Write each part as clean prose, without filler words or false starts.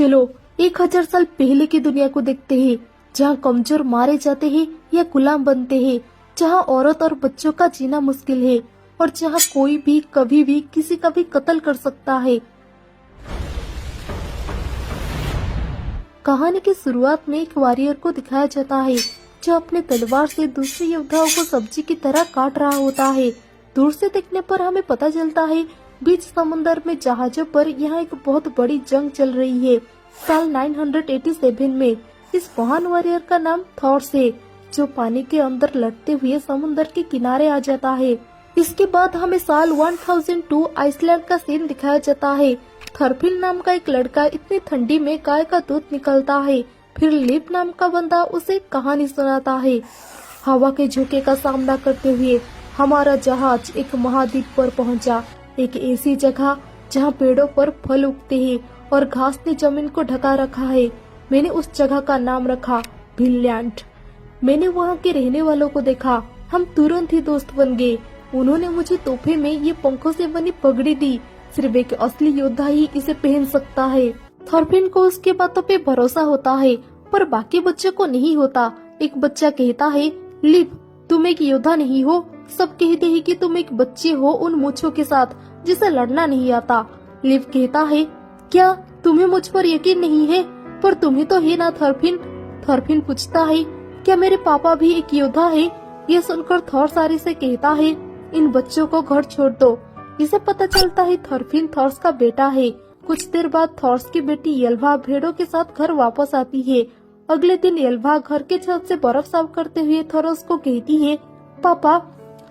चलो 1000 साल पहले की दुनिया को देखते हैं, जहाँ कमजोर मारे जाते हैं या गुलाम बनते हैं, जहाँ औरत और बच्चों का जीना मुश्किल है और जहाँ कोई भी कभी भी किसी का भी कत्ल कर सकता है। कहानी की शुरुआत में एक वॉरियर को दिखाया जाता है जो अपने तलवार से दूसरे योद्धाओं को सब्जी की तरह काट रहा होता है। दूर से देखने पर हमें पता चलता है बीच समुद्र में जहाजों पर यहाँ एक बहुत बड़ी जंग चल रही है। साल 987 में इस महान वॉरियर का नाम थॉर्स है, जो पानी के अंदर लटते हुए समुद्र के किनारे आ जाता है। इसके बाद हमें साल 1002 आइसलैंड का सीन दिखाया जाता है। थरफिन नाम का एक लड़का इतनी ठंडी में गाय का दूध निकलता है। फिर लिप नाम का बंदा उसे कहानी सुनाता है। हवा के झोंके का सामना करते हुए हमारा जहाज एक महाद्वीप पर पहुंचा, एक ऐसी जगह जहां पेड़ों पर फल उगते हैं और घास ने जमीन को ढका रखा है। मैंने उस जगह का नाम रखा विनलैंड। मैंने वहां के रहने वालों को देखा, हम तुरंत ही दोस्त बन गए। उन्होंने मुझे तोहफे में ये पंखों से बनी पगड़ी दी। सिर्फ एक असली योद्धा ही इसे पहन सकता है। थॉरफिन को उसके बातों पे भरोसा होता है, पर बाकी बच्चों को नहीं होता। एक बच्चा कहता है, लिप तुम एक योद्धा नहीं हो। सब कहते हैं कि तुम एक बच्चे हो उन मूंछों के साथ जिसे लड़ना नहीं आता। लिप कहता है, क्या तुम्हें मुझ पर यकीन नहीं है? पर तुम्हें तो है ना थॉरफिन। थॉरफिन पूछता है, क्या मेरे पापा भी एक योद्धा है? ये सुनकर थॉर सारी से कहता है, इन बच्चों को घर छोड़ दो। इसे पता चलता है थॉरफिन थॉर्स का बेटा है। कुछ देर बाद थॉर्स की बेटी येल्वा भेड़ों के साथ घर वापस आती है। अगले दिन येल्वा घर के छत से बर्फ साफ करते हुए थॉरस को कहती है, पापा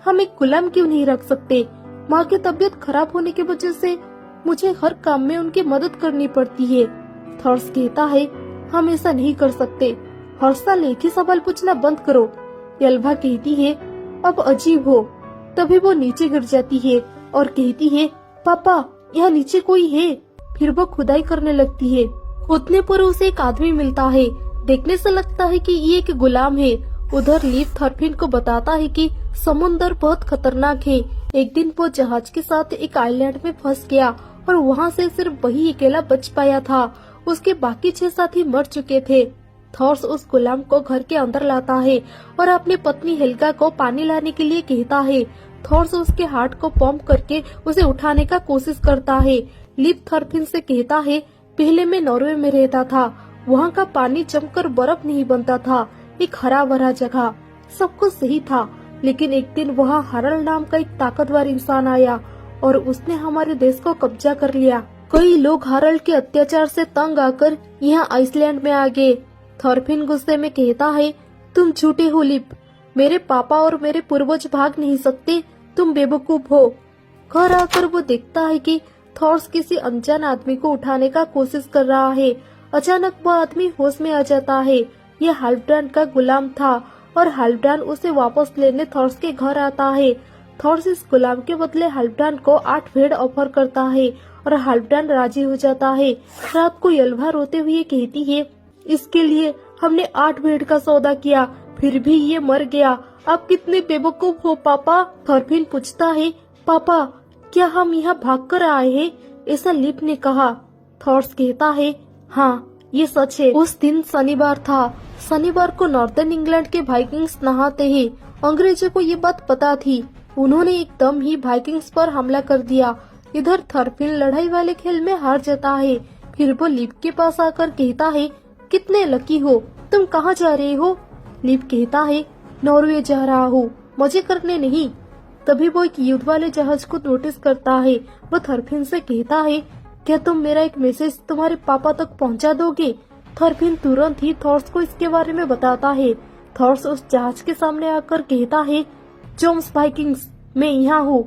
हम एक गुलाम क्यों नहीं रख सकते? माँ की तबीयत खराब होने की वजह से मुझे हर काम में उनकी मदद करनी पड़ती है। थॉर्स कहता है, हम ऐसा नहीं कर सकते। हर साल एक ही सवाल पूछना बंद करो। येल्वा कहती है, अब अजीब हो। तभी वो नीचे गिर जाती है और कहती है, पापा यहाँ नीचे कोई है। फिर वो खुदाई करने लगती है। खोदने पर उसे एक आदमी मिलता है। देखने से लगता है कि ये एक गुलाम है। उधर लीफ थॉरफिन को बताता है कि समुद्र बहुत खतरनाक है। एक दिन वो जहाज के साथ एक आइलैंड में फंस गया और वहाँ से सिर्फ वही अकेला बच पाया था। उसके बाकी 6 साथी मर चुके थे। थॉर्स उस गुलाम को घर के अंदर लाता है और अपनी पत्नी हेल्गा को पानी लाने के लिए कहता है। थॉर्स उसके हार्ट को पंप करके उसे उठाने का कोशिश करता है। लिप थॉरफिन से कहता है, पहले मैं नॉर्वे में रहता था। वहाँ का पानी जमकर बर्फ नहीं बनता था। एक हरा भरा जगह, सब कुछ सही था। लेकिन एक दिन वहाँ हरल नाम का एक ताकतवर इंसान आया और उसने हमारे देश को कब्जा कर लिया। कई लोग हरल के अत्याचार से तंग आकर यहाँ आइसलैंड में आ गए। थॉरफिन गुस्से में कहता है, तुम झूठे हो लिप। मेरे पापा और मेरे पूर्वज भाग नहीं सकते। तुम बेवकूफ हो। घर आकर वो देखता है कि थॉर्स किसी अनजान आदमी को उठाने का कोशिश कर रहा है। अचानक वह आदमी होश में आ जाता है। यह हाल्फडान का गुलाम था और हाल्फडान उसे वापस लेने थॉर्स के घर आता है। थॉर्स इस गुलाम के बदले हाल्फडान को 8 भेड़ ऑफर करता है और हाल्फडान राजी हो जाता है। रात को येल्वा रोते हुए कहती है, इसके लिए हमने 8 भेड़ का सौदा किया, फिर भी ये मर गया। आप कितने बेवकूफ हो पापा। थॉरफिन पूछता है, पापा क्या हम यहाँ भाग कर आए हैं? ऐसा लिप ने कहा। थॉर्स कहता है, हाँ ये सच है। उस दिन शनिवार था। शनिवार को नॉर्दर्न इंग्लैंड के वाइकिंग्स नहाते हैं। अंग्रेजों को ये बात पता थी। उन्होंने एकदम ही वाइकिंग्स पर हमला कर दिया। इधर थॉरफिन लड़ाई वाले खेल में हार जाता है। फिर वो लिप के पास आकर कहता है, कितने लकी हो, तुम कहाँ जा रहे हो? लिप कहता है, नॉर्वे जा रहा हूँ, मजे करने नहीं। तभी वो एक युद्ध वाले जहाज को नोटिस करता है। वो थॉरफिन से कहता है, क्या तुम मेरा एक मैसेज तुम्हारे पापा तक पहुँचा दोगे? थॉरफिन तुरंत ही थॉर्स को इसके बारे में बताता है। थॉर्स उस जहाज के सामने आकर कहता है, जोम्स वाइकिंग्स, मैं यहाँ हूँ।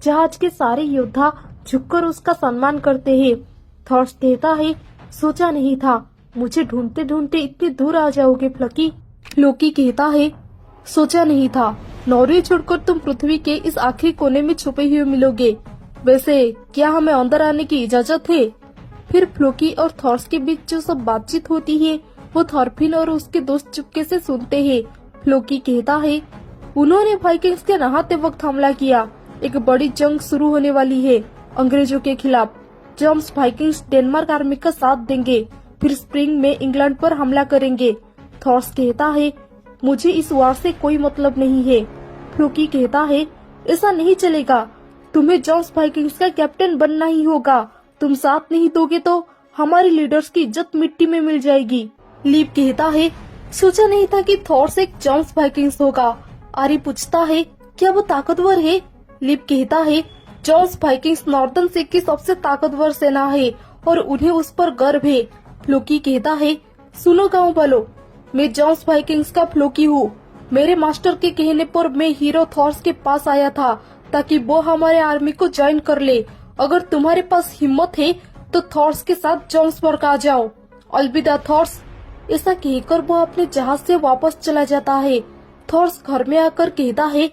जहाज के सारे योद्धा झुककर उसका सम्मान करते हैं। थॉर्स कहता है, सोचा नहीं था मुझे ढूंढते ढूंढते इतनी दूर आ जाओगे फ्लकी। फ्लोकी कहता है, सोचा नहीं था नॉर्वे छोड़कर तुम पृथ्वी के इस आखिरी कोने में छुपे हुए मिलोगे। वैसे क्या हमें अंदर आने की इजाजत है? फिर फ्लोकी और थॉर्स के बीच जो सब बातचीत होती है वो थॉरफिन और उसके दोस्त चुपके से सुनते हैं। फ्लोकी कहता है, उन्होंने वाइकिंग्स के नहाते वक्त हमला किया। एक बड़ी जंग शुरू होने वाली है अंग्रेजों के खिलाफ। जोम्स वाइकिंग्स डेनमार्क आर्मी का साथ देंगे। फिर स्प्रिंग में इंग्लैंड पर हमला करेंगे। थॉर्स कहता है मुझे इस वार से कोई मतलब नहीं है। फ्लोकी कहता है ऐसा नहीं चलेगा, तुम्हें जॉन्स वाइकिंग्स का कैप्टन बनना ही होगा। तुम साथ नहीं दोगे तो हमारे लीडर्स की इज्जत मिट्टी में मिल जाएगी। लीप कहता है सोचा नहीं था कि थॉर्स एक जॉन्स वाइकिंग्स होगा। आरी पूछता है क्या वो ताकतवर है? लीप कहता है जॉन्स वाइकिंग्स नॉर्दर्न से की सबसे ताकतवर सेना है और उन्हें उस पर गर्व है। फ्लोकी कहता है सुनो गाँव वालों, मैं जॉन्स वाइकिंग्स का फ्लोकी हूँ। मेरे मास्टर के कहने पर मैं हीरो थॉर्स के पास आया था ताकि वो हमारे आर्मी को ज्वाइन कर ले। अगर तुम्हारे पास हिम्मत है तो थॉर्स के साथ जॉन्सबर्ग आ जाओ। अलविदा थॉर्स। ऐसा कहकर वो अपने जहाज से वापस चला जाता है। थॉर्स घर में आकर कहता है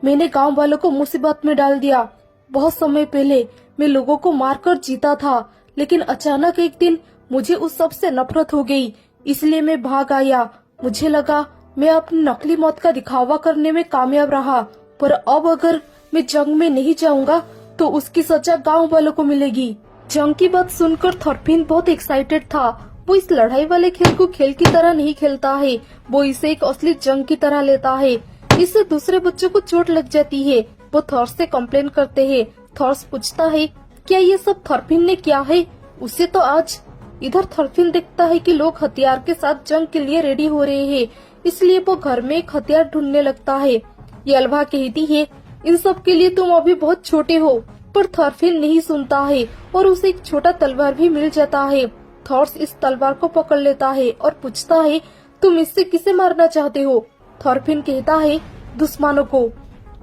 मैंने गांव वालों को मुसीबत में डाल दिया। बहुत समय पहले मैं लोगों को मारकर जीता था, लेकिन अचानक एक दिन मुझे उस सब से नफरत हो गई, इसलिए मैं भाग आया। मुझे लगा मैं अपनी नकली मौत का दिखावा करने में कामयाब रहा, पर अब अगर मैं जंग में नहीं जाऊंगा तो उसकी सजा गांव वालों को मिलेगी। जंग की बात सुनकर थॉरफिन बहुत एक्साइटेड था। वो इस लड़ाई वाले खेल को खेल की तरह नहीं खेलता है, वो इसे एक असली जंग की तरह लेता है। इससे दूसरे बच्चों को चोट लग जाती है। वो थॉर्स से कंप्लेन करते हैं। थॉर्स पूछता है क्या ये सब थॉरफिन ने किया है? उसे तो आज। इधर थॉरफिन देखता है कि लोग हथियार के साथ जंग के लिए रेडी हो रहे हैं, इसलिए वो घर में एक हथियार ढूंढने लगता है। यल्वा कहती है इन सब के लिए तुम अभी बहुत छोटे हो, पर थॉरफिन नहीं सुनता है और उसे एक छोटा तलवार भी मिल जाता है। थॉर्स इस तलवार को पकड़ लेता है और पूछता है तुम इससे किसे मारना चाहते हो? थॉरफिन कहता है दुश्मनों को।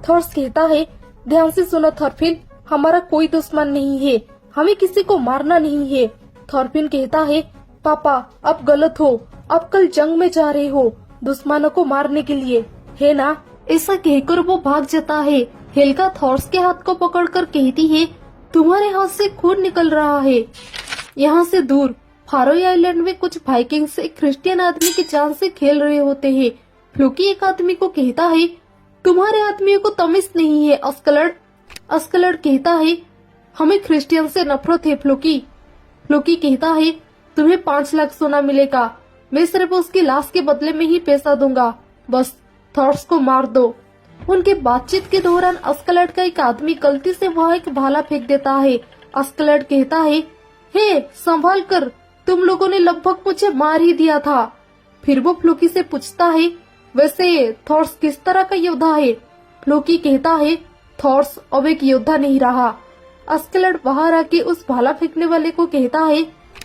थॉर्स कहता है ध्यान से सुनो थॉरफिन, हमारा कोई दुश्मन नहीं है, हमें किसी को मारना नहीं है। थॉरफिन कहता है पापा आप गलत हो, आप कल जंग में जा रहे हो दुश्मनों को मारने के लिए, है ना? ऐसा कहकर वो भाग जाता है। हेल्गा थॉर्स के हाथ को पकड़कर कहती है तुम्हारे हाथ से खून निकल रहा है। यहाँ से दूर फारोई आइलैंड में कुछ वाइकिंग्स एक क्रिश्चियन आदमी की जान से खेल रहे होते हैं। फ्लोकी एक आदमी को कहता है तुम्हारे आदमियों को तमीज नहीं है अस्कलड। अस्कलड कहता है हमें क्रिश्चियन से नफरत है फ्लोकी। फ्लोकी कहता है तुम्हें 5 लाख सोना मिलेगा, मैं सिर्फ उसकी लाश के बदले में ही पैसा दूंगा, बस थॉर्स को मार दो। उनके बातचीत के दौरान अस्कलड का एक आदमी गलती से वहाँ एक भाला फेंक देता है। अस्कलड कहता है हे संभाल कर, तुम लोगों ने लगभग मुझे मार ही दिया था। फिर वो फ्लोकी से पूछता है वैसे थॉर्स किस तरह का योद्धा है? फ्लोकी कहता है थॉर्स अब एक योद्धा नहीं रहा। अस्कलड बाहर आके उस भाला फेंकने वाले को कहता है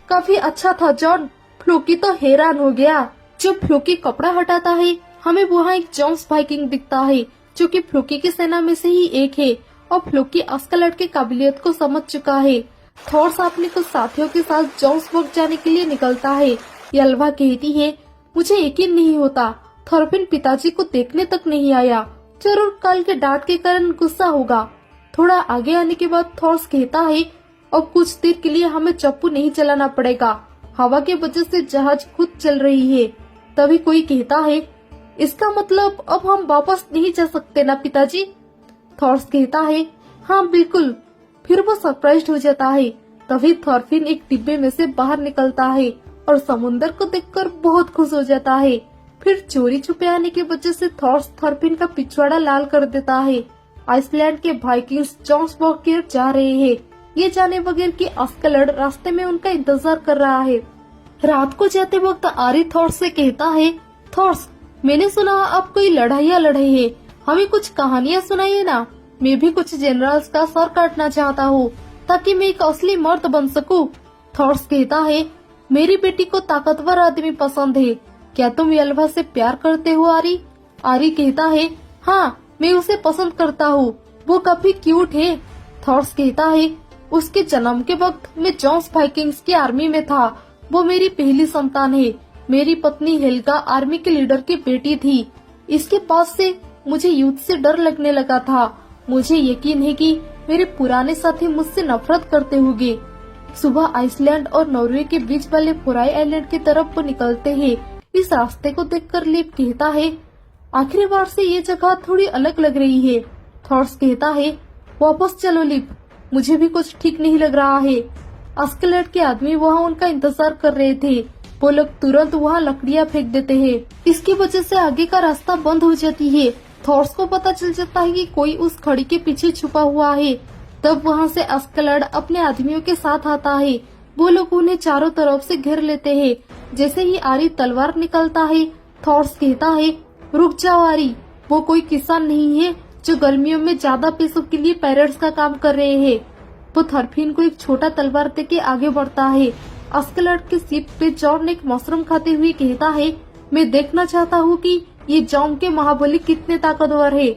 काफी अच्छा था जॉन। फ्लोकी तो हैरान हो गया। जब फ्लोकी कपड़ा हटाता है हमें वहाँ एक जॉन्स वाइकिंग दिखता है जो कि फ्लोकी की सेना में से ही एक है और फ्लोकी अस्कलड की काबिलियत को समझ चुका है। थॉर्स अपने कुछ साथियों के साथ जॉन्सबर्ग जाने के लिए निकलता है। यल्वा कहती है मुझे यकीन नहीं होता थॉरफिन पिताजी को देखने तक नहीं आया, जरूर कल के डांट के कारण गुस्सा होगा। थोड़ा आगे आने के बाद थॉर्स कहता है अब कुछ देर के लिए हमें चप्पू नहीं चलाना पड़ेगा, हवा के वजह से जहाज खुद चल रही है। तभी कोई कहता है इसका मतलब अब हम वापस नहीं जा सकते ना पिताजी? थॉर्स कहता है हाँ बिल्कुल। फिर वो सरप्राइज हो जाता है। तभी थॉरफिन एक डिब्बे में से बाहर निकलता है और समुन्दर को देखकर बहुत खुश हो जाता है। फिर चोरी छुपे आने की वजह से थॉर्स थॉरफिन का पिछवाड़ा लाल कर देता है। आइसलैंड के वाइकिंग्स जॉन्सबर्ग की ओर जा रहे हैं, ये जाने बगैर कि अस्कलड रास्ते में उनका इंतजार कर रहा है। रात को जाते वक्त आरी थॉर्स से कहता है थॉर्स मैंने सुना आप कोई लड़ाइयाँ लड़े हैं, हमें कुछ कहानियाँ सुनाइए ना। मैं भी कुछ जनरल्स का सर काटना चाहता हूँ ताकि मैं एक असली मर्द बन सकूं। थॉर्स कहता है मेरी बेटी को ताकतवर आदमी पसंद है, क्या तुम यल्वा से प्यार करते हो आरी? आरी कहता है हाँ मैं उसे पसंद करता हूँ, वो काफी क्यूट है। थॉर्स कहता है उसके जन्म के वक्त मैं जॉन्स वाइकिंग्स की आर्मी में था, वो मेरी पहली संतान है। मेरी पत्नी हेल्गा आर्मी के लीडर की बेटी थी। इसके पास से मुझे युद्ध से डर लगने लगा था। मुझे यकीन है कि मेरे पुराने साथी मुझसे नफरत करते होंगे। सुबह आइसलैंड और नॉर्वे के बीच वाले फोराई आइलैंड की तरफ वो निकलते हैं। इस रास्ते को देखकर लीप कहता है आखिरी बार से ये जगह थोड़ी अलग लग रही है। थॉर्स कहता है वापस चलो लीप, मुझे भी कुछ ठीक नहीं लग रहा है। अस्केलेड के आदमी वहाँ उनका इंतजार कर रहे थे। वो लोग तुरंत वहाँ लकड़ियाँ फेंक देते हैं। इसकी वजह से आगे का रास्ता बंद हो जाती है। थॉर्स को पता चल जाता है कि कोई उस खड़ी के पीछे छुपा हुआ है। तब वहाँ से अस्केलेड अपने आदमियों के साथ आता है। वो लोग उन्हें चारों तरफ से घेर लेते हैं। जैसे ही आरी तलवार निकलता है, थॉर्स कहता है, रुक जाओ आरी, वो कोई किसान नहीं है जो गर्मियों में ज्यादा पैसों के लिए पैरेट्स का काम कर रहे हैं। वो थॉरफिन को एक छोटा तलवार देके आगे बढ़ता है। अस्केलेड के शिप पे जॉन एक मशरूम खाते हुए कहता है, मैं देखना चाहता हूँ कि ये जॉन के महाबली कितने ताकतवर है।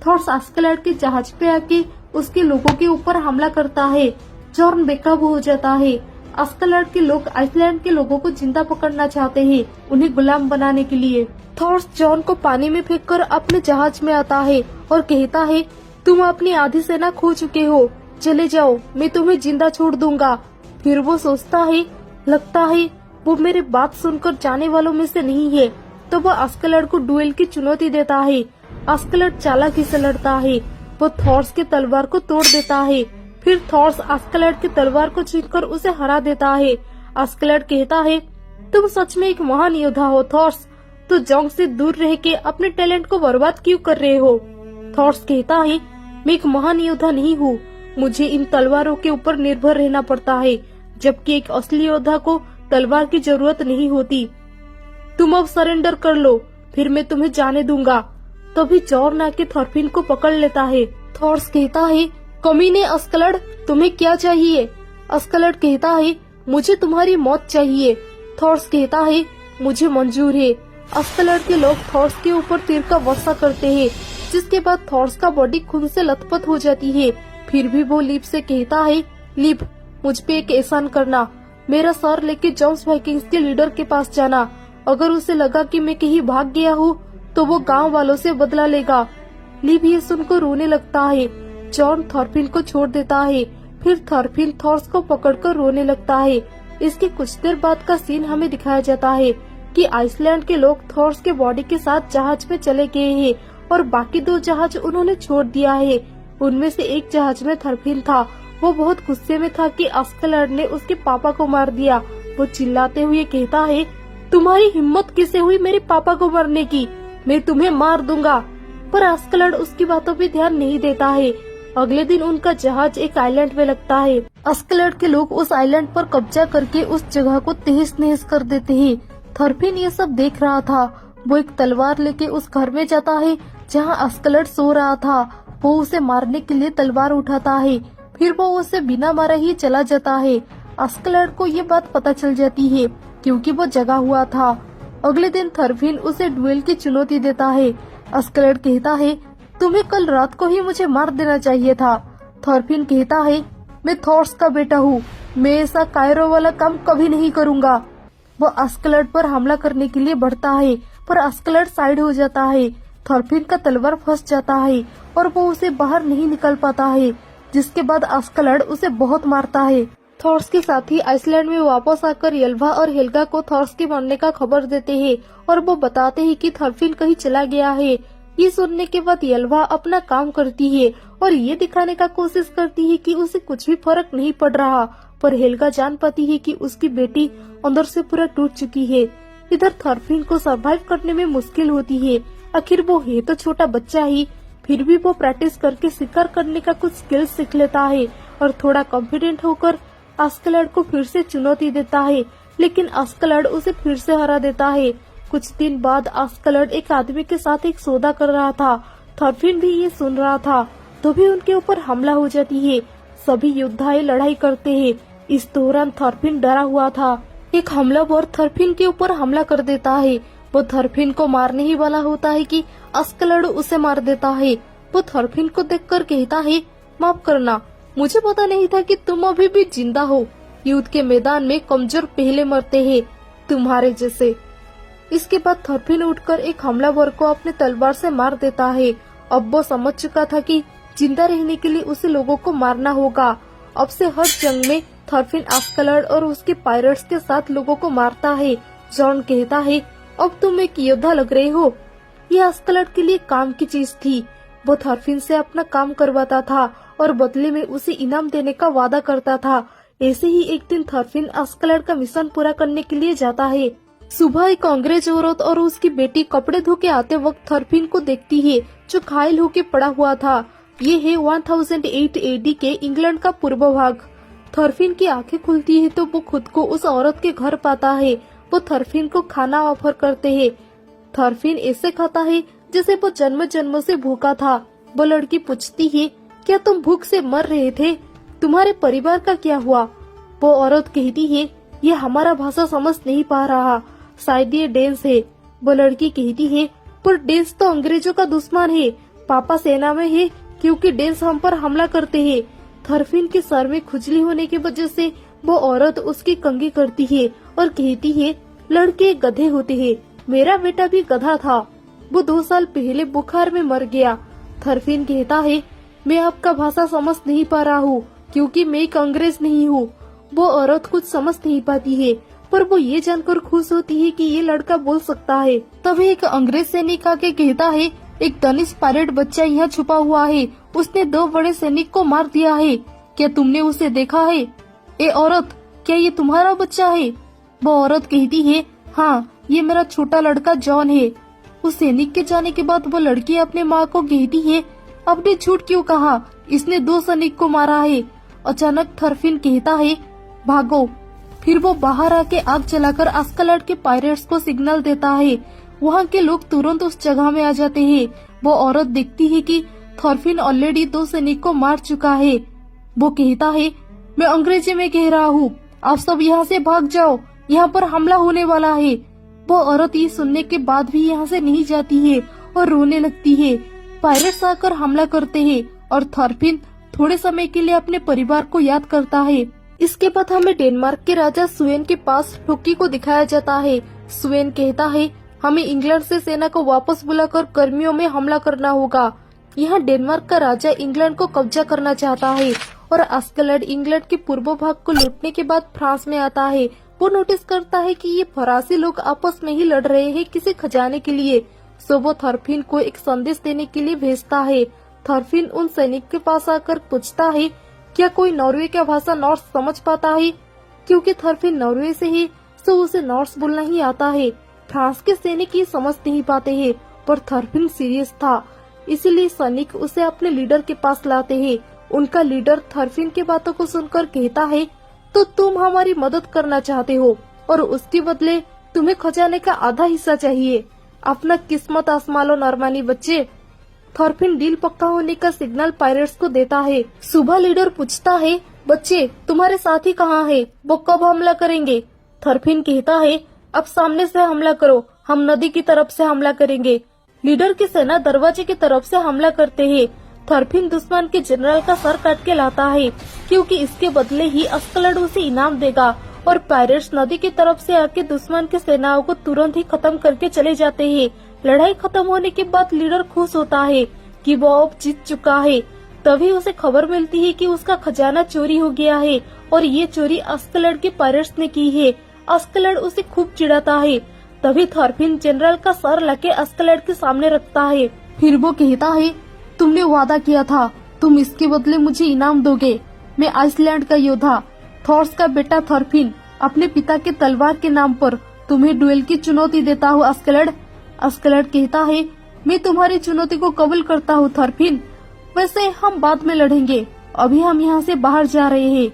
थॉर्स अस्केलेड के जहाज पे आके उसके लोगों के ऊपर हमला करता है। जॉन बेकाबू हो जाता है। अस्केलेड के लोग आइसलैंड के लोगों को जिंदा पकड़ना चाहते हैं, उन्हें गुलाम बनाने के लिए। थॉर्स जॉन को पानी में फेंककर अपने जहाज में आता है और कहता है, तुम अपनी आधी सेना खो चुके हो, चले जाओ, मैं तुम्हें जिंदा छोड़ दूंगा। फिर वो सोचता है, लगता है वो मेरी बात सुनकर जाने वालों में से नहीं है। तो वो अस्केलेड को डुएल की चुनौती देता है। अस्केलेड चालाकी से लड़ता है। वो थॉर्स के तलवार को तोड़ देता है। फिर थॉर्स अस्केलेड की तलवार को छीनकर उसे हरा देता है। अस्केलेड कहता है, तुम सच में एक महान योद्धा हो थॉर्स, तो जंग से दूर रह के अपने टैलेंट को बर्बाद क्यों कर रहे हो। थॉर्स कहता है, मैं एक महान योद्धा नहीं हूँ, मुझे इन तलवारों के ऊपर निर्भर रहना पड़ता है, जबकि एक असली योद्धा को तलवार की जरूरत नहीं होती। तुम अब सरेंडर कर लो, फिर मैं तुम्हें जाने दूंगा। तभी जॉन आके थॉरफिन को पकड़ लेता है। थॉर्स कहता है, कमीने अस्केलेड, तुम्हें क्या चाहिए। अस्केलेड कहता है, मुझे तुम्हारी मौत चाहिए। थॉर्स कहता है, मुझे मंजूर है। अस्केलेड के लोग थॉर्स के ऊपर तीर का वर्षा करते हैं, जिसके बाद थॉर्स का बॉडी खून से लथपथ हो जाती है। फिर भी वो लिप से कहता है, लिप, मुझ पे एक एहसान करना, मेरा सर लेके जॉन्स वाइकिंग्स के लीडर के पास जाना। अगर उसे लगा कि मैं कहीं भाग गया हूँ तो वो गांव वालों से बदला लेगा। लिप ये सुनकर रोने लगता है। जॉन थॉरफिन को छोड़ देता है। फिर थॉरफिन थॉर्स को पकड़कर रोने लगता है। इसके कुछ देर बाद का सीन हमें दिखाया जाता है कि आइसलैंड के लोग थॉर्स के बॉडी के साथ जहाज में चले गए हैं और बाकी 2 जहाज उन्होंने छोड़ दिया है। उनमें से एक जहाज में थॉरफिन था। वो बहुत गुस्से में था कि अस्केलेड ने उसके पापा को मार दिया। वो चिल्लाते हुए कहता है, तुम्हारी हिम्मत कैसे हुई मेरे पापा को मारने की, मैं तुम्हें मार दूंगा। पर अस्केलेड उसकी बातों पे ध्यान नहीं देता है। अगले दिन उनका जहाज एक आइलैंड में लगता है। अस्केलेड के लोग उस आइलैंड पर कब्जा करके उस जगह को तहस नहस कर देते हैं। थॉरफिन ये सब देख रहा था। वो एक तलवार लेके उस घर में जाता है जहाँ अस्केलेड सो रहा था। वो उसे मारने के लिए तलवार उठाता है। फिर वो उसे बिना मारे ही चला जाता है। अस्केलेड को ये बात पता चल जाती है क्योंकि वो जगा हुआ था। अगले दिन थॉरफिन उसे डुएल की चुनौती देता है। अस्केलेड कहता है, तुम्हें कल रात को ही मुझे मार देना चाहिए था। थॉरफिन कहता है, मैं थॉर्स का बेटा हूँ, मैं ऐसा कायरो वाला काम कभी नहीं करूँगा। वो अस्केलेड पर हमला करने के लिए बढ़ता है, पर अस्केलेड साइड हो जाता है। थॉरफिन का तलवार फंस जाता है और वो उसे बाहर नहीं निकल पाता है, जिसके बाद अस्केलेड उसे बहुत मारता है। थॉर्स के साथी आइसलैंड में वापस आकर यल्वा और हेल्गा को थॉर्स के मरने का खबर देते हैं और वो बताते हैं कि थॉरफिन कहीं चला गया है। ये सुनने के बाद यल्वा अपना काम करती है और ये दिखाने का कोशिश करती है कि उसे कुछ भी फर्क नहीं पड़ रहा, पर हेल्गा जान पाती है कि उसकी बेटी अंदर से पूरा टूट चुकी है। इधर थॉरफिन को सरवाइव करने में मुश्किल होती है। आखिर वो है तो छोटा बच्चा ही, फिर भी वो प्रैक्टिस करके शिकार करने का कुछ स्किल्स सीख लेता है और थोड़ा कॉन्फिडेंट होकर अस्केलेड को फिर से चुनौती देता है, लेकिन अस्केलेड उसे फिर से हरा देता है। कुछ दिन बाद अस्केलेड एक आदमी के साथ एक सौदा कर रहा था। थॉरफिन भी ये सुन रहा था, तो भी उनके ऊपर हमला हो जाती है। सभी योद्धाएं लड़ाई करते हैं। इस दौरान थॉरफिन डरा हुआ था। एक हमलावर थॉरफिन के ऊपर हमला कर देता है। वो थॉरफिन को मारने ही वाला होता है कि अस्केलेड उसे मार देता है। वो थॉरफिन को देखकर कहता है, माफ करना, मुझे पता नहीं था कि तुम अभी भी जिंदा हो। युद्ध के मैदान में कमजोर पहले मरते हैं, तुम्हारे जैसे। इसके बाद थॉरफिन उठकर एक हमलावर को अपने तलवार से मार देता है। अब वो समझ चुका था कि जिंदा रहने के लिए उसे लोगों को मारना होगा। अब से हर जंग में थॉरफिन अस्केलेड और उसके पायरेट्स के साथ लोगों को मारता है। जॉन कहता है, अब तुम एक योद्धा लग रहे हो। ये अस्केलेड के लिए काम की चीज थी। वो थॉरफिन से अपना काम करवाता था और बदले में उसे इनाम देने का वादा करता था। ऐसे ही एक दिन थॉरफिन अस्कलड का मिशन पूरा करने के लिए जाता है। सुबह एक अंग्रेज औरत और उसकी बेटी कपड़े धो के आते वक्त थॉरफिन को देखती है, जो घायल होके पड़ा हुआ था। ये है 1008 एडी के इंग्लैंड का पूर्व भाग। थॉरफिन की आंखें खुलती है तो वो खुद को उस औरत के घर पाता है। वो थॉरफिन को खाना ऑफर करते हैं। थॉरफिन ऐसे खाता है जैसे वो जन्म जन्म से भूखा था। वो लड़की पूछती है, क्या तुम भूख से मर रहे थे? तुम्हारे परिवार का क्या हुआ? वो औरत कहती है, ये हमारा भाषा समझ नहीं पा रहा, शायद ये डेंस है। वो लड़की कहती है, पर डेंस तो अंग्रेजों का दुश्मन है। पापा सेना में है क्योंकि डेंस हम पर हमला करते हैं। थॉरफिन के सर में खुजली होने की वजह से वो औरत उसकी कंघी करती है और कहती है, लड़के गधे होते हैं, मेरा बेटा भी गधा था, वो 2 साल पहले बुखार में मर गया। थॉरफिन कहता है, मैं आपका भाषा समझ नहीं पा रहा हूँ क्योंकि मैं एक अंग्रेज नहीं हूँ। वो औरत कुछ समझ नहीं पाती है, पर वो ये जानकर खुश होती है कि ये लड़का बोल सकता है। तभी एक अंग्रेज सैनिक आके कहता है, एक दनिश पायलट बच्चा यहाँ छुपा हुआ है, उसने 2 बड़े सैनिक को मार दिया है, क्या तुमने उसे देखा है? ए औरत, क्या ये तुम्हारा बच्चा है? वो औरत कहती है, हाँ, ये मेरा छोटा लड़का जॉन है। उस सैनिक के जाने के बाद वो लड़की अपने माँ को कहती है, आपने झूठ क्यों कहा? इसने 2 सैनिक को मारा है। अचानक थॉरफिन कहता है, भागो। फिर वो बाहर आके आग जलाकर अस्कलड के पायरेट्स को सिग्नल देता है। वहाँ के लोग तुरंत उस जगह में आ जाते हैं। वो औरत देखती है कि थॉरफिन ऑलरेडी 2 सैनिक को मार चुका है। वो कहता है, मैं अंग्रेजी में कह रहा हूँ, आप सब यहाँ से भाग जाओ, यहाँ पर हमला होने वाला है। वो औरत ये सुनने के बाद भी यहाँ से नहीं जाती है और रोने लगती है। पायरेट्स आकर हमला करते हैं और थॉरफिन थोड़े समय के लिए अपने परिवार को याद करता है। इसके बाद हमें डेनमार्क के राजा स्वेन के पास ठोकी को दिखाया जाता है। स्वेन कहता है, हमें इंग्लैंड से सेना को वापस बुलाकर गर्मियों में हमला करना होगा। यहाँ डेनमार्क का राजा इंग्लैंड को कब्जा करना चाहता है और अस्कलड इंग्लैंड के पूर्व भाग को लूटने के बाद फ्रांस में आता है। वो नोटिस करता है कि ये फरासी लोग आपस में ही लड़ रहे हैं किसी खजाने के लिए। सो वो थॉरफिन को एक संदेश देने के लिए भेजता है। थॉरफिन उन सैनिक के पास आकर पूछता है, क्या कोई नॉर्वे का भाषा नॉर्स समझ पाता है? क्योंकि थॉरफिन नॉर्वे से है, सो उसे नॉर्स बोलना ही आता है। फ्रांस के सैनिक ये समझ नहीं पाते हैं, पर थॉरफिन सीरियस था, इसीलिए सैनिक उसे अपने लीडर के पास लाते हैं। उनका लीडर थॉरफिन की बातों को सुनकर कहता है, तो तुम हमारी मदद करना चाहते हो और उसके बदले तुम्हें खजाने का आधा हिस्सा चाहिए। अपना किस्मत आजमा लो नॉर्मानी बच्चे। थॉरफिन डील पक्का होने का सिग्नल पायरेट्स को देता है। सुबह लीडर पूछता है, बच्चे तुम्हारे साथी कहाँ है? वो कब हमला करेंगे? थॉरफिन कहता है, अब सामने से हमला करो, हम नदी की तरफ से हमला करेंगे। लीडर की सेना दरवाजे की तरफ से हमला करते हैं। थॉरफिन दुश्मन के जनरल का सर काट के लाता है क्योंकि इसके बदले ही अस्कलड उसे इनाम देगा और पायरेट्स नदी की तरफ से आके दुश्मन की सेनाओं को तुरंत ही खत्म करके चले जाते हैं। लड़ाई खत्म होने के बाद लीडर खुश होता है कि वो अब जीत चुका है। तभी उसे खबर मिलती है कि उसका खजाना चोरी हो गया है और ये चोरी अस्कलड के पायरेट्स ने की है। अस्कलड उसे खूब चिढ़ाता है। तभी थॉरफिन जनरल का सर लाके अस्कलड के सामने रखता है। फिर वो कहता है, तुमने वादा किया था, तुम इसके बदले मुझे इनाम दोगे। मैं आइसलैंड का योद्धा थॉर्स का बेटा थॉरफिन अपने पिता के तलवार के नाम पर तुम्हें डुएल की चुनौती देता हूँ अस्कलड। अस्कलड कहता है, मैं तुम्हारी चुनौती को कबूल करता हूँ थॉरफिन, वैसे हम बाद में लड़ेंगे, अभी हम यहाँ से बाहर जा रहे हैं।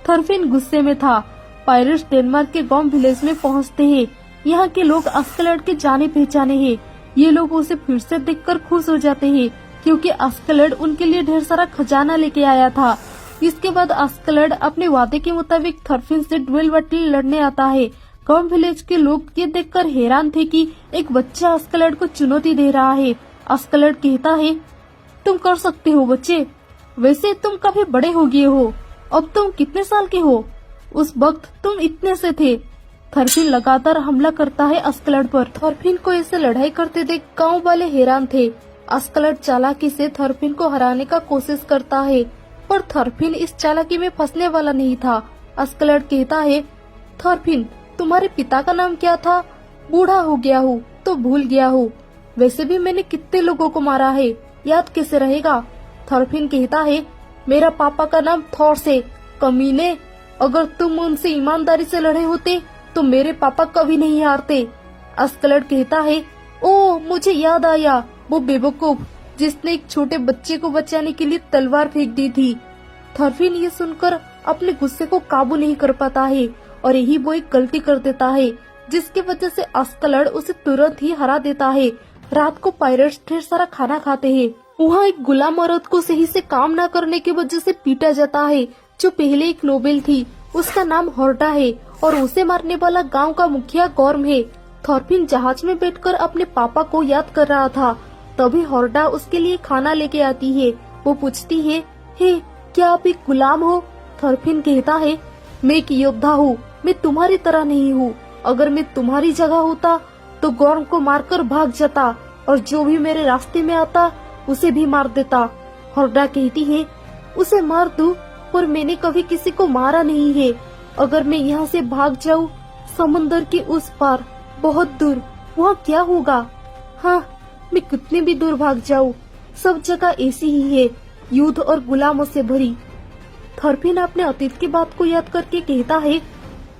थॉरफिन गुस्से में था। पायरेट्स डेनमार्क के गॉम विलेज में पहुँचते हैं। यहाँ के लोग अस्कलड के जाने पहचाने हैं। ये लोग उसे फिर से देखकर खुश हो जाते हैं क्योंकि अस्कलड उनके लिए ढेर सारा खजाना लेके आया था। इसके बाद अस्कलड अपने वादे के मुताबिक थॉरफिन से डुएल बैटल लड़ने आता है। गॉम विलेज के लोग ये देखकर हैरान थे कि एक बच्चा अस्कलड को चुनौती दे रहा है। अस्कलड कहता है, तुम कर सकते हो बच्चे, वैसे तुम काफी बड़े हो गए हो। अब तुम कितने साल के हो? उस वक्त तुम इतने से थे। थॉरफिन लगातार हमला करता है अस्कलड पर। थॉरफिन को ऐसे लड़ाई करते देख गाँव वाले हैरान थे। अस्कलड चालाकी से थॉरफिन को हराने का कोशिश करता है, पर थॉरफिन इस चालाकी में फंसने वाला नहीं था। अस्कलड कहता है, थॉरफिन तुम्हारे पिता का नाम क्या था? बूढ़ा हो गया हूँ तो भूल गया हूँ, वैसे भी मैंने कितने लोगों को मारा है, याद कैसे रहेगा? थॉरफिन कहता है, मेरा पापा का नाम थॉर्स है, कमीने। अगर तुम उनसे ईमानदारी से लड़े होते तो मेरे पापा कभी नहीं हारते। अस्कलड कहता है, ओ मुझे याद आया, वो बेवकूफ जिसने एक छोटे बच्चे को बचाने के लिए तलवार फेंक दी थी। थॉरफिन ये सुनकर अपने गुस्से को काबू नहीं कर पाता है और यही वो एक गलती कर देता है जिसकी वजह से अस्कलड उसे तुरंत ही हरा देता है। रात को पायरेट्स ढेर सारा खाना खाते हैं। वहाँ एक गुलाम औरत को सही से काम न करने की वजह से पीटा जाता है, जो पहले एक नोबेल थी। उसका नाम हॉर्डा है और उसे मारने वाला गांव का मुखिया गॉर्म है। थॉरफिन जहाज में बैठकर अपने पापा को याद कर रहा था, तभी हॉर्डा उसके लिए खाना लेके आती है। वो पूछती है, हे क्या आप एक गुलाम हो? थॉरफिन कहता है, मैं एक योद्धा हूँ, मैं तुम्हारी तरह नहीं हूँ। अगर मैं तुम्हारी जगह होता तो गॉर्म को मारकर भाग जाता और जो भी मेरे रास्ते में आता उसे भी मार देता। हॉर्डा कहती है, उसे मार दूं, पर मैंने कभी किसी को मारा नहीं है। अगर मैं यहाँ से भाग जाऊँ समुंदर के उस पार बहुत दूर, वहाँ क्या होगा? हाँ, मैं कितने भी दूर भाग जाऊँ, सब जगह ऐसी ही है, युद्ध और गुलामों से भरी। थॉरफिन अपने अतीत की बात को याद करके कहता है,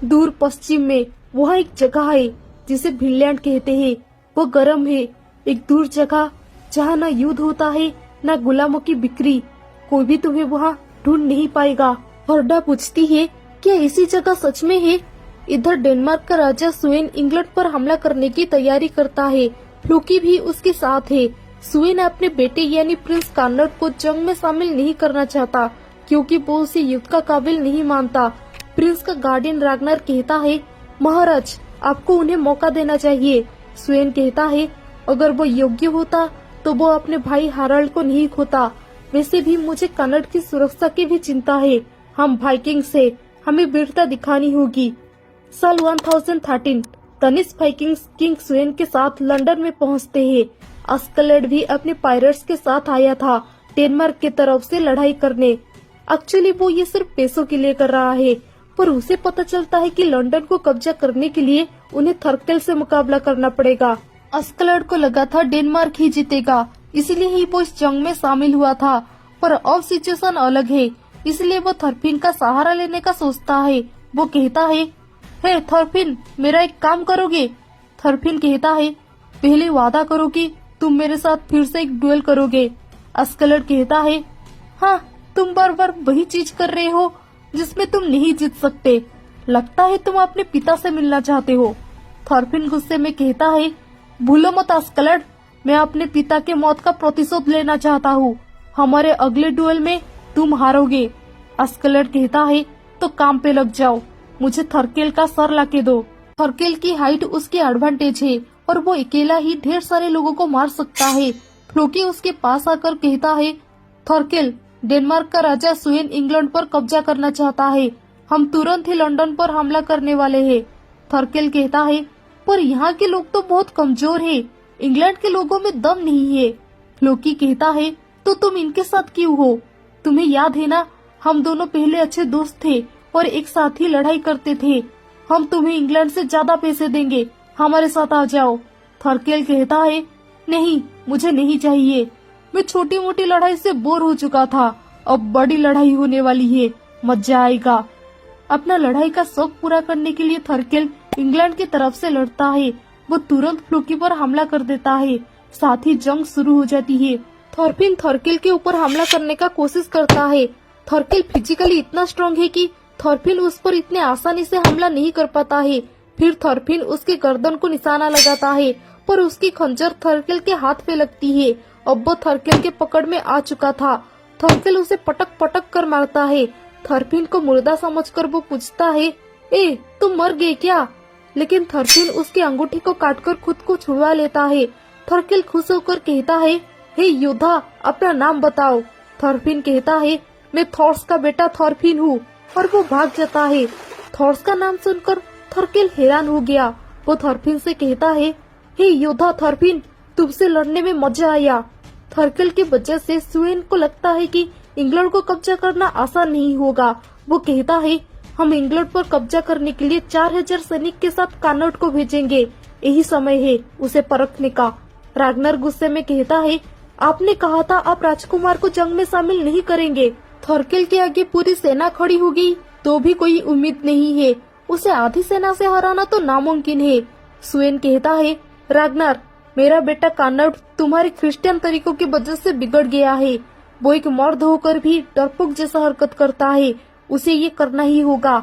दूर पश्चिम में वहाँ एक जगह है जिसे फिनलैंड कहते हैं। वो गर्म है, एक दूर जगह जहाँ न युद्ध होता है न गुलामों की बिक्री। कोई भी तुम्हें वहाँ ढूंढ नहीं पाएगा। हॉर्डा पूछती है, क्या ऐसी जगह सच में है? इधर डेनमार्क का राजा स्वेन इंग्लैंड पर हमला करने की तैयारी करता है। फ्लोकी भी उसके साथ है। स्वेन अपने बेटे यानी प्रिंस कार्नट को जंग में शामिल नहीं करना चाहता क्योंकि वो उसे युद्ध का काबिल नहीं मानता। प्रिंस का गार्डियन रागनर कहता है, महाराज आपको उन्हें मौका देना चाहिए। स्वेन कहता है, अगर वो योग्य होता तो वो अपने भाई हाराल्ड को नहीं खोता। वैसे भी मुझे कन्नड़ की सुरक्षा की भी चिंता है। हम वाइकिंग से हमें वीरता दिखानी होगी। साल 1013 तनिस वाइकिंग्स किंग स्वेन के साथ लंदन में पहुंचते हैं। अस्कलड भी अपने पायरेट्स के साथ आया था डेनमार्क की तरफ से लड़ाई करने। एक्चुअली वो ये सिर्फ पैसों के लिए कर रहा है, पर उसे पता चलता है कि लंदन को कब्जा करने के लिए उन्हें थर्केल से मुकाबला करना पड़ेगा। अस्कलड को लगा था डेनमार्क ही जीतेगा, इसलिए ही वो इस जंग में शामिल हुआ था। पर अब सिचुएशन अलग है, इसलिए वो थॉरफिन का सहारा लेने का सोचता है। वो कहता है, हे थॉरफिन, मेरा एक काम करोगे? थॉरफिन कहता है, पहले वादा करो कि तुम मेरे साथ फिर से एक डुएल करोगे। अस्कलड कहता है, हाँ, तुम बार बार वही चीज कर रहे हो जिसमें तुम नहीं जीत सकते। लगता है तुम अपने पिता से मिलना चाहते हो। थॉरफिन गुस्से में कहता है, भूलो मत अस्कलड, मैं अपने पिता के मौत का प्रतिशोध लेना चाहता हूँ। हमारे अगले डुएल में तुम हारोगे। अस्कलड कहता है, तो काम पे लग जाओ, मुझे थर्केल का सर लाके दो। थर्केल की हाइट उसके एडवांटेज है और वो अकेला ही ढेर सारे लोगों को मार सकता है। फ्लोकी उसके पास आकर कहता है, थर्केल, डेनमार्क का राजा स्वेन इंग्लैंड पर कब्जा करना चाहता है। हम तुरंत ही लंदन पर हमला करने वाले हैं। थर्केल कहता है, पर यहाँ के लोग तो बहुत कमजोर हैं, इंग्लैंड के लोगों में दम नहीं है। फ्लोकी कहता है, तो तुम इनके साथ क्यों हो? तुम्हें याद है ना, हम दोनों पहले अच्छे दोस्त थे और एक साथ ही लड़ाई करते थे। हम तुम्हें इंग्लैंड से ज्यादा पैसे देंगे, हमारे साथ आ जाओ। थर्केल कहता है, नहीं, मुझे नहीं चाहिए। मैं छोटी मोटी लड़ाई से बोर हो चुका था, अब बड़ी लड़ाई होने वाली है, मजा आएगा। अपना लड़ाई का शौक पूरा करने के लिए थर्केल इंग्लैंड की तरफ से लड़ता है। वो तुरंत फ्लोकी पर हमला कर देता है, साथ ही जंग शुरू हो जाती है। थॉरफिन थर्केल के ऊपर हमला करने का कोशिश करता है। थर्केल फिजिकली इतना स्ट्रांग है कि थॉरफिन उस पर इतने आसानी से हमला नहीं कर पाता है। फिर थॉरफिन उसके गर्दन को निशाना लगाता है, पर उसकी खंजर थर्केल के हाथ पे लगती है। अब वो थर्केल के पकड़ में आ चुका था। थर्केल उसे पटक पटक कर मारता है। थॉरफिन को मुर्दा समझकर वो पूछता है, ए, तुम मर गए क्या? लेकिन थॉरफिन उसकी अंगूठी को काटकर खुद को छुड़वा लेता है। थर्केल खुश होकर कहता है, हे योद्धा, अपना नाम बताओ। थॉरफिन कहता है, मैं थॉर्स का बेटा थॉरफिन हूँ, और वो भाग जाता है। थॉर्स का नाम सुनकर थर्केल हैरान हो गया। वो थॉरफिन से कहता है, हे योद्धा थॉरफिन, तुमसे लड़ने में मजा आया। थर्केल की वजह से स्वेन को लगता है कि इंग्लैंड को कब्जा करना आसान नहीं होगा। वो कहता है, हम इंग्लैंड पर कब्जा करने के लिए 4000 सैनिक के साथ कार्नट को भेजेंगे। यही समय है उसे परखने का। रागनर गुस्से में कहता है, आपने कहा था आप राजकुमार को जंग में शामिल नहीं करेंगे। थर्केल के आगे पूरी सेना खड़ी हो गई। तो भी कोई उम्मीद नहीं है। उसे आधी सेना से हराना तो नामुमकिन है। स्वेन कहता है, रागनार, मेरा बेटा कार्नट तुम्हारे क्रिश्चियन तरीकों की वजह से बिगड़ गया है। वो एक मर्द होकर भी डरपोक जैसा हरकत करता है। उसे ये करना ही होगा।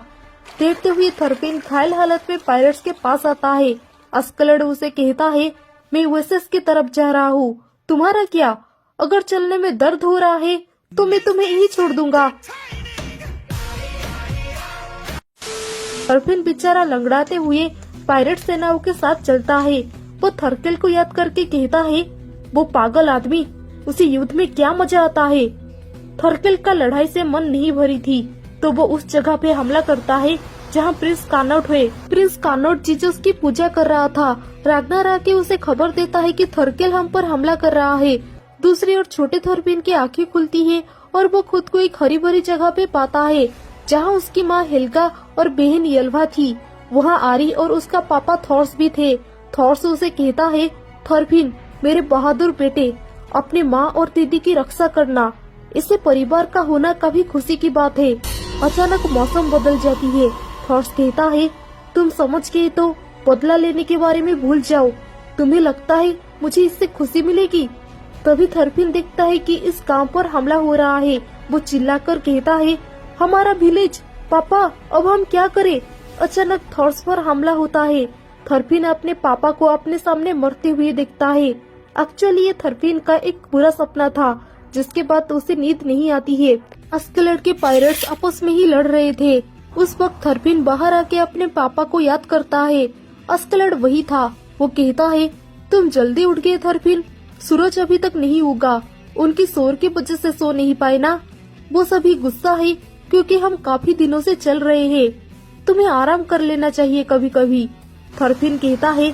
देखते हुए थरपिन घायल हालत में पायरेट्स के पास आता है। अस्कलड उसे कहता है, मैं वेसेस की तरफ जा रहा हूँ, तुम्हारा क्या? अगर चलने में दर्द हो रहा है तो मैं तुम्हें यही छोड़ दूंगा। थरपिन बेचारा लंगड़ाते हुए पायरेट सेनाओं के साथ चलता है। वो थरकेल को याद करके कहता है, वो पागल आदमी, उसे युद्ध में क्या मजा आता है। थरकेल का लड़ाई से मन नहीं भरी थी तो वो उस जगह पे हमला करता है जहाँ प्रिंस कार्नट है। प्रिंस कार्नट जीसस की पूजा कर रहा था। रागनार आके उसे खबर देता है कि थरकेल हम पर हमला कर रहा है। दूसरी ओर छोटे थरपिन की आंखें खुलती है और वो खुद को एक हरी भरी जगह पे पाता है जहाँ उसकी माँ हेल्गा और बहन यल्वा थी। वहाँ आरी और उसका पापा थॉर्स भी थे। थॉर्स उसे कहता है, थरपिन, मेरे बहादुर बेटे, अपनी माँ और दीदी की रक्षा करना। इससे परिवार का होना कभी खुशी की बात है। अचानक मौसम बदल जाती है। थॉर्स कहता है, तुम समझ गए तो बदला लेने के बारे में भूल जाओ। तुम्हें लगता है मुझे इससे खुशी मिलेगी? तभी थरपिन देखता है कि इस गांव पर हमला हो रहा है। वो चिल्लाकर कहता है, हमारा विलेज, पापा, अब हम क्या करें? अचानक थॉर्स पर हमला होता है। थरपिन अपने पापा को अपने सामने मरते हुए देखता है। एक्चुअली ये थरपिन का एक बुरा सपना था जिसके बाद उसे नींद नहीं आती है। अस्कलड के पायरेट्स आपस में ही लड़ रहे थे। उस वक्त थरपिन बाहर आके अपने पापा को याद करता है। अस्कलड वही था। वो कहता है, तुम जल्दी उठ गए थरपिन, सूरज अभी तक नहीं उगा। उनकी शोर की वजह से सो नहीं पाए ना? वो सभी गुस्सा है क्योंकि हम काफी दिनों से चल रहे हैं। तुम्हें आराम कर लेना चाहिए कभी कभी। थरपिन कहता है,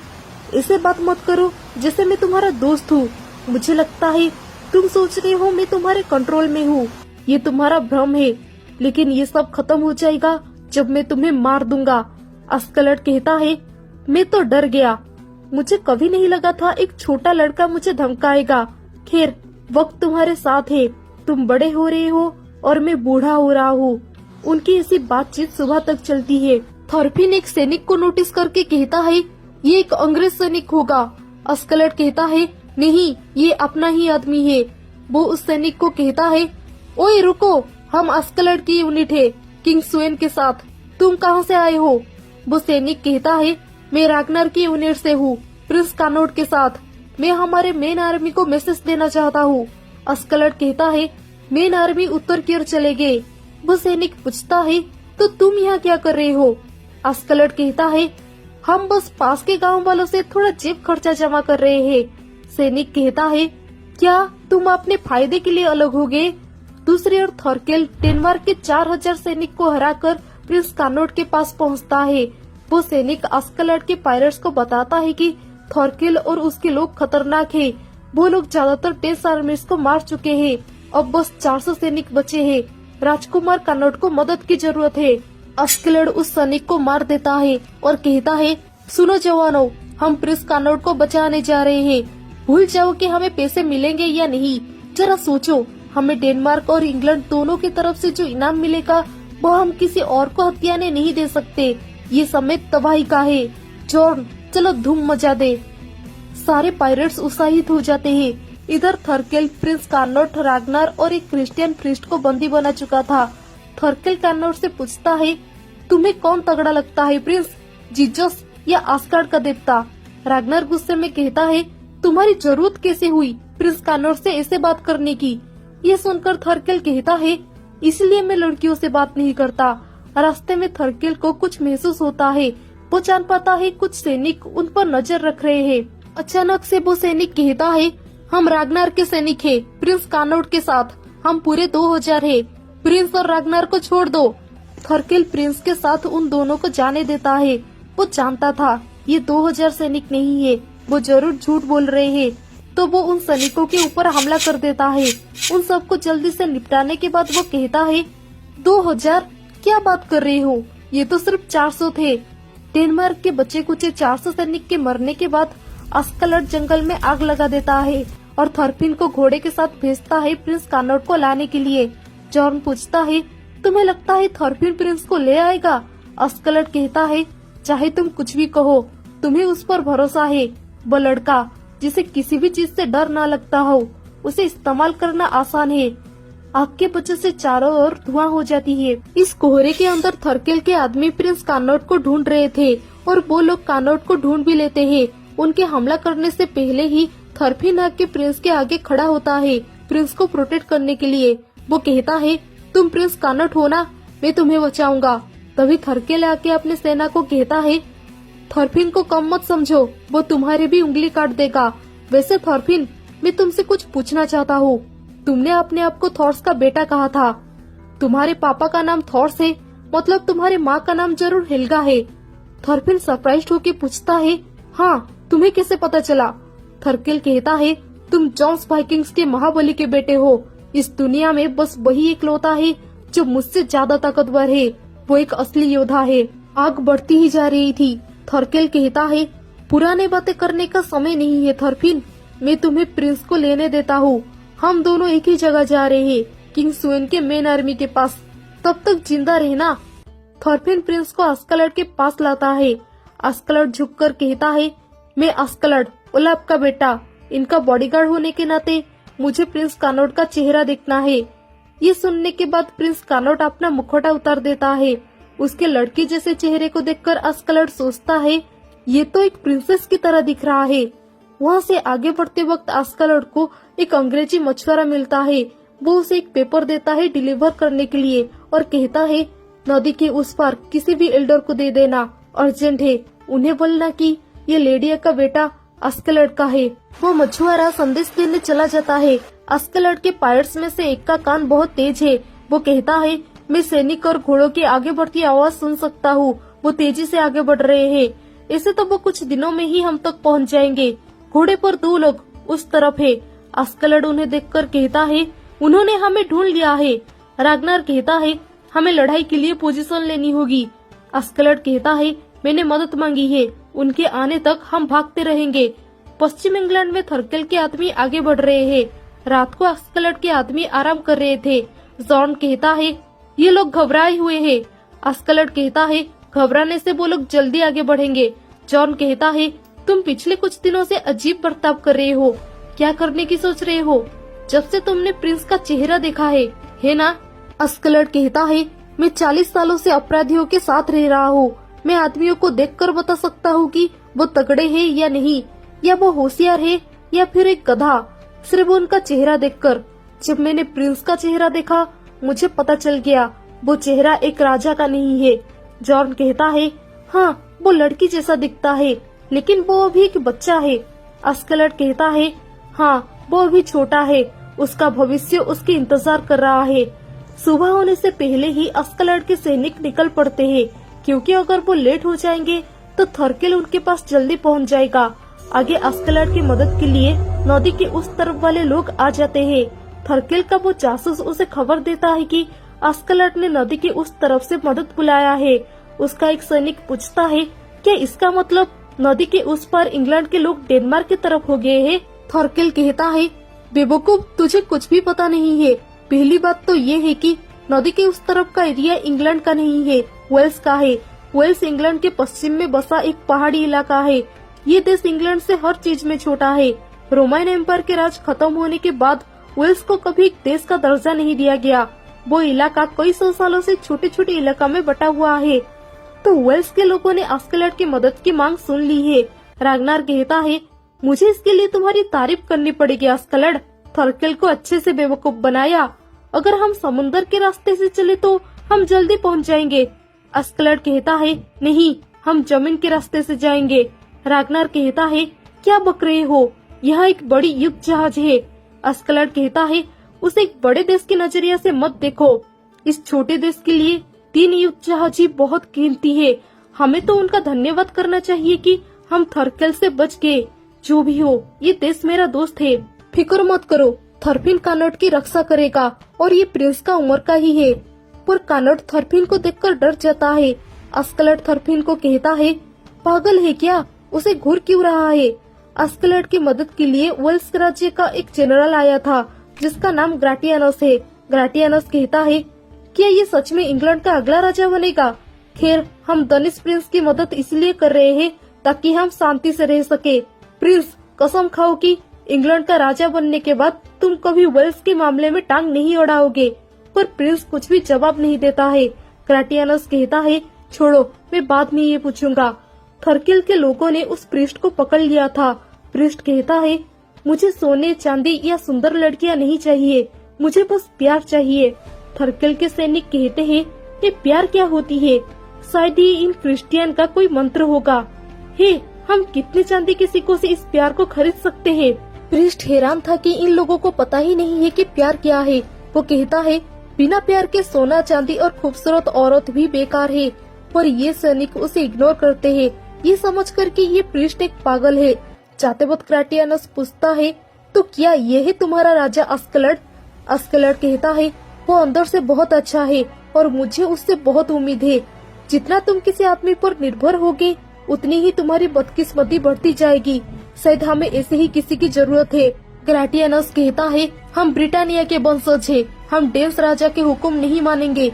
ऐसे बात मत करो जैसे मैं तुम्हारा दोस्त हूँ। मुझे लगता है तुम सोच रहे हो मैं तुम्हारे कंट्रोल में हूँ। ये तुम्हारा भ्रम है, लेकिन ये सब खत्म हो जाएगा जब मैं तुम्हें मार दूंगा। अस्कलड कहता है, मैं तो डर गया। मुझे कभी नहीं लगा था एक छोटा लड़का मुझे धमकाएगा। खैर, वक्त तुम्हारे साथ है। तुम बड़े हो रहे हो और मैं बूढ़ा हो रहा हूँ। उनकी ऐसी बातचीत सुबह तक चलती है। थरपिन एक सैनिक को नोटिस करके कहता है, ये एक अंग्रेज सैनिक होगा। अस्कलड कहता है, नहीं, ये अपना ही आदमी है। वो उस सैनिक को कहता है, ओए रुको, हम अस्कलड की यूनिट है, किंग स्वेन के साथ। तुम कहाँ से आए हो? वो सैनिक कहता है, मैं रागनार की यूनिट से हूँ, प्रिंस कार्नट के साथ। मैं हमारे मेन आर्मी को मैसेज देना चाहता हूँ। अस्कलड कहता है, मेन आर्मी उत्तर की ओर चले गए। वो सैनिक पूछता है, तो तुम यहाँ क्या कर रहे हो? अस्कलड कहता है, हम बस पास के गांव वालों से थोड़ा जेब खर्चा जमा कर रहे हैं। सैनिक कहता है, क्या तुम अपने फायदे के लिए अलग हो गए? दूसरी ओर थरकेल डेनमार्क के 4000 सैनिक को हराकर प्रिंस कार्नट के पास पहुंचता है। वो सैनिक अस्कलड के पायरेट्स को बताता है कि थरकेल और उसके लोग खतरनाक है। वो लोग ज्यादातर 10 आर्मीज को मार चुके हैं। अब बस 400 सैनिक बचे हैं। राजकुमार कार्नट को मदद की जरूरत है। अस्कलड उस सैनिक को मार देता है और कहता है, सुनो जवानों, हम प्रिंस कार्नट को बचाने जा रहे हैं। भूल जाओ कि हमें पैसे मिलेंगे या नहीं। जरा सोचो, हमें डेनमार्क और इंग्लैंड दोनों की तरफ से जो इनाम मिलेगा वो हम किसी और को हथियाने नहीं दे सकते। ये समय तबाही का है। जॉर्न, चलो धूम मचा दे। सारे पायरेट्स उत्साहित हो जाते हैं। इधर थरकेल प्रिंस कार्नट, रागनार और एक क्रिश्चियन प्रीस्ट को बंदी बना चुका था। थरकेल कार्नट से पूछता है, तुम्हें कौन तगड़ा लगता है प्रिंस, जीसस या आस्गार्ड का देवता? रागनार गुस्से में कहता है, तुम्हारी जरूरत कैसे हुई प्रिंस कार्नट से ऐसे बात करने की? ये सुनकर थरकेल कहता है, इसलिए मैं लड़कियों से बात नहीं करता। रास्ते में थरकेल को कुछ महसूस होता है। वो जान पाता है कुछ सैनिक उन पर नजर रख रहे हैं। अचानक से वो सैनिक कहता है, हम रागनार के सैनिक हैं, प्रिंस कार्नट के साथ। हम पूरे 2000 हैं। प्रिंस और रागनार को छोड़ दो। थरकेल प्रिंस के साथ उन दोनों को जाने देता है। वो जानता था ये 2000 सैनिक नहीं है, वो जरूर झूठ बोल रहे हैं। तो वो उन सैनिकों के ऊपर हमला कर देता है। उन सबको जल्दी से निपटाने के बाद वो कहता है, 2000? क्या बात कर रहे हो? ये तो सिर्फ 400 थे। डेनमार्क के बचे कुचे 400 सैनिक के मरने के बाद अस्कलड जंगल में आग लगा देता है और थरपिन को घोड़े के साथ भेजता है प्रिंस कार्नट को लाने के लिए। जॉर्न पूछता है, तुम्हें लगता है थॉरफिन प्रिंस को ले आएगा? अस्कलड कहता है, चाहे तुम कुछ भी कहो, तुम्हें उस पर भरोसा है। वो लड़का जिसे किसी भी चीज से डर ना लगता हो, उसे इस्तेमाल करना आसान है। आग के वजह से चारों ओर धुआं हो जाती है। इस कोहरे के अंदर थर्केल के आदमी प्रिंस कार्नोट को ढूंढ रहे थे और वो लोग कार्नोट को ढूंढ भी लेते हैं। उनके हमला करने से पहले ही थॉरफिन आग के प्रिंस के आगे खड़ा होता है प्रिंस को प्रोटेक्ट करने के लिए। वो कहता है, तुम प्रिंस कार्नोट हो ना, मैं तुम्हें बचाऊंगा। तभी थर्केल आके अपने सेना को कहता है, थॉरफिन को कम मत समझो, वो तुम्हारी भी उंगली काट देगा। वैसे थॉरफिन, मैं तुमसे कुछ पूछना चाहता हूँ। तुमने अपने आप को थॉर्स का बेटा कहा था। तुम्हारे पापा का नाम थॉर्स है, मतलब तुम्हारी माँ का नाम जरूर हेल्गा है। थॉरफिन सरप्राइज्ड होके पूछता है, हाँ, तुम्हें कैसे पता चला? थर्केल कहता है, तुम जॉन्स वाइकिंग्स के महाबली के बेटे हो। इस दुनिया में बस वही इकलौता है जो मुझसे ज्यादा ताकतवर है। वो एक असली योद्धा है। आग बढ़ती ही जा रही थी। थर्केल कहता है, पुराने बातें करने का समय नहीं है थॉरफिन, मैं तुम्हें प्रिंस को लेने देता हूँ। हम दोनों एक ही जगह जा रहे हैं, किंग स्वेन के मेन आर्मी के पास। तब तक जिंदा रहना। थॉरफिन प्रिंस को अस्कलड के पास लाता है। अस्कलड झुककर कहता है, मैं अस्कलड, ओलाफ का बेटा, इनका बॉडीगार्ड होने के नाते मुझे प्रिंस कार्नोट का चेहरा देखना है। ये सुनने के बाद प्रिंस कार्नोट अपना मुखौटा उतार देता है। उसके लड़की जैसे चेहरे को देखकर अस्कलड सोचता है, ये तो एक प्रिंसेस की तरह दिख रहा है। वहाँ से आगे बढ़ते वक्त अस्कलड को एक अंग्रेजी मछुआरा मिलता है। वो उसे एक पेपर देता है डिलीवर करने के लिए और कहता है, नदी के उस पार किसी भी एल्डर को दे देना, अर्जेंट है। उन्हें बोलना कि ये लेडिया का बेटा अस्कलड का है। वो मछुआरा संदेश देने चला जाता है। अस्कलड के पायलट्स में से एक का कान बहुत तेज है। वो कहता है, मैं सैनिक और घोड़ों की आगे बढ़ती आवाज सुन सकता हूँ। वो तेजी से आगे बढ़ रहे हैं। ऐसे तो वो कुछ दिनों में ही हम तक पहुँच जाएंगे। घोड़े पर 2 लोग उस तरफ है। अस्कलड उन्हें देखकर कहता है, उन्होंने हमें ढूंढ लिया है। रागनार कहता है, हमें लड़ाई के लिए पोजीशन लेनी होगी। अस्कलड कहता है, मैंने मदद मांगी है, उनके आने तक हम भागते रहेंगे। पश्चिम इंग्लैंड में थर्केल के आदमी आगे बढ़ रहे हैं। रात को अस्कलड के आदमी आराम कर रहे थे। जॉन कहता है, ये लोग घबराए हुए हैं। अस्कलड कहता है, घबराने से वो लोग जल्दी आगे बढ़ेंगे। जॉन कहता है, तुम पिछले कुछ दिनों से अजीब बर्ताव कर रहे हो। क्या करने की सोच रहे हो? जब से तुमने प्रिंस का चेहरा देखा है ना? अस्कलड कहता है, मैं 40 सालों से अपराधियों के साथ रह रहा हूँ। मैं आदमियों को देखकर बता सकता हूँ कि वो तगड़े हैं या नहीं, या वो होशियार है या फिर एक गधा, सिर्फ उनका चेहरा देखकर। जब मैंने प्रिंस का चेहरा देखा, मुझे पता चल गया वो चेहरा एक राजा का नहीं है। जॉन कहता है, हाँ, वो लड़की जैसा दिखता है, लेकिन वो अभी एक बच्चा है। अस्कलड कहता है, हाँ, वो अभी छोटा है, उसका भविष्य उसके इंतजार कर रहा है। सुबह होने से पहले ही अस्कलड के सैनिक निकल पड़ते हैं, क्योंकि अगर वो लेट हो जाएंगे तो थर्केल उनके पास जल्दी पहुंच जाएगा। आगे अस्कलड की मदद के लिए नदी के उस तरफ वाले लोग आ जाते हैं। थर्केल का वो जासूस उसे खबर देता है कि अस्कलड ने नदी के उस तरफ से मदद बुलाया है। उसका एक सैनिक पूछता है, क्या इसका मतलब नदी के उस पार इंग्लैंड के लोग डेनमार्क की तरफ हो गए हैं? थर्केल कहता है, बेवकूफ, तुझे कुछ भी पता नहीं है। पहली बात तो ये है कि नदी के उस तरफ का एरिया इंग्लैंड का नहीं है, वेल्स का है। वेल्स इंग्लैंड के पश्चिम में बसा एक पहाड़ी इलाका है। ये देश इंग्लैंड से हर चीज में छोटा है। रोमन एम्पायर के राज खत्म होने के बाद वेल्स को कभी एक देश का दर्जा नहीं दिया गया। वो इलाका कई 100 सालों से छोटे छोटे इलाका में बटा हुआ है। तो वेल्स के लोगों ने अस्कलड की मदद की मांग सुन ली है। रागनार कहता है, मुझे इसके लिए तुम्हारी तारीफ करनी पड़ेगी अस्कलड। थर्केल को अच्छे से बेवकूफ बनाया। अगर हम समुन्दर के रास्ते से चले तो हम जल्दी पहुंच जाएंगे। अस्कलड कहता है, नहीं, हम जमीन के रास्ते से जाएंगे। रागनार कहता है, क्या बक रहे हो, यहाँ एक बड़ी युद्ध जहाज है। अस्कलड कहता है, उसे एक बड़े देश के नजरिया से मत देखो। इस छोटे देश के लिए 3 युद्ध जहाज ही बहुत कीमती है। हमें तो उनका धन्यवाद करना चाहिए कि हम थर्केल से बच गए। जो भी हो, ये देश मेरा दोस्त है, फिक्र मत करो, थर्फिन कार्नोट की रक्षा करेगा और ये प्रिंस का उम्र का ही है। पर कार्नोट थर्फिन को देखकर डर जाता है। अस्कलड थर्फिन को कहता है, पागल है क्या, उसे घूर क्यों रहा है? अस्कलड की मदद के लिए वेल्स राज्य का एक जनरल आया था जिसका नाम ग्राटियानस है। ग्राटियानस कहता है, क्या ये सच में इंग्लैंड का अगला राजा बनेगा? खैर, हम डनिश प्रिंस की मदद इसलिए कर रहे हैं ताकि हम शांति से रह सके। प्रिंस, कसम खाओ कि इंग्लैंड का राजा बनने के बाद तुम कभी वेल्स के मामले में टांग नहीं अड़ाओगे। पर प्रिंस कुछ भी जवाब नहीं देता है। ग्राटियानस कहता है, छोड़ो, मैं बाद में ये पूछूंगा। थर्किल के लोगों ने उस प्रिस्ट को पकड़ लिया था। प्रिस्ट कहता है, मुझे सोने, चांदी या सुंदर लड़कियां नहीं चाहिए, मुझे बस प्यार चाहिए। थर्किल के सैनिक कहते हैं, ये प्यार क्या होती है? शायद ये इन क्रिश्चियन का कोई मंत्र होगा। हे, हम कितने चांदी के सिक्कों से इस प्यार को खरीद सकते हैं? प्रिस्ट हैरान था कि इन लोगों को पता ही नहीं है कि प्यार क्या है। वो कहता है, बिना प्यार के सोना, चांदी और खूबसूरत औरत भी बेकार है। पर ये सैनिक उसे इग्नोर करते हैं, ये समझकर कि ये प्रिस्ट एक पागल है। जाते वक्त ग्राटियानस पूछता है, तो क्या ये है तुम्हारा राजा अस्कलड? अस्कलड कहता है, वो अंदर से बहुत अच्छा है और मुझे उससे बहुत उम्मीद है। जितना तुम किसी आदमी पर निर्भर होगे, उतनी ही तुम्हारी बदकिस्मती बढ़ती जाएगी। शायद हमें ऐसे ही किसी की जरूरत है। ग्राटियानस कहता है, हम ब्रिटानिया के वंशज हैं, हम डेन्स राजा के हुक्म नहीं मानेंगे।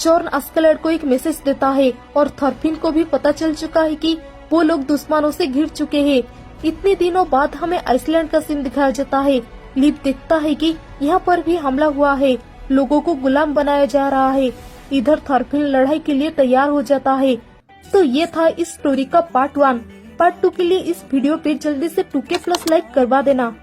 जॉर्न अस्कलड को एक मैसेज देता है और थॉरफिन को भी पता चल चुका है कि वो लोग दुश्मनों से घिर चुके हैं। इतने दिनों बाद हमें आइसलैंड का सीन दिखाया जाता है। लिव देखता है कि यहाँ पर भी हमला हुआ है, लोगों को गुलाम बनाया जा रहा है। इधर थॉरफिन लड़ाई के लिए तैयार हो जाता है। तो ये था इस स्टोरी का पार्ट 1। पार्ट 2 के लिए इस वीडियो पे जल्दी से 2K+ लाइक करवा देना।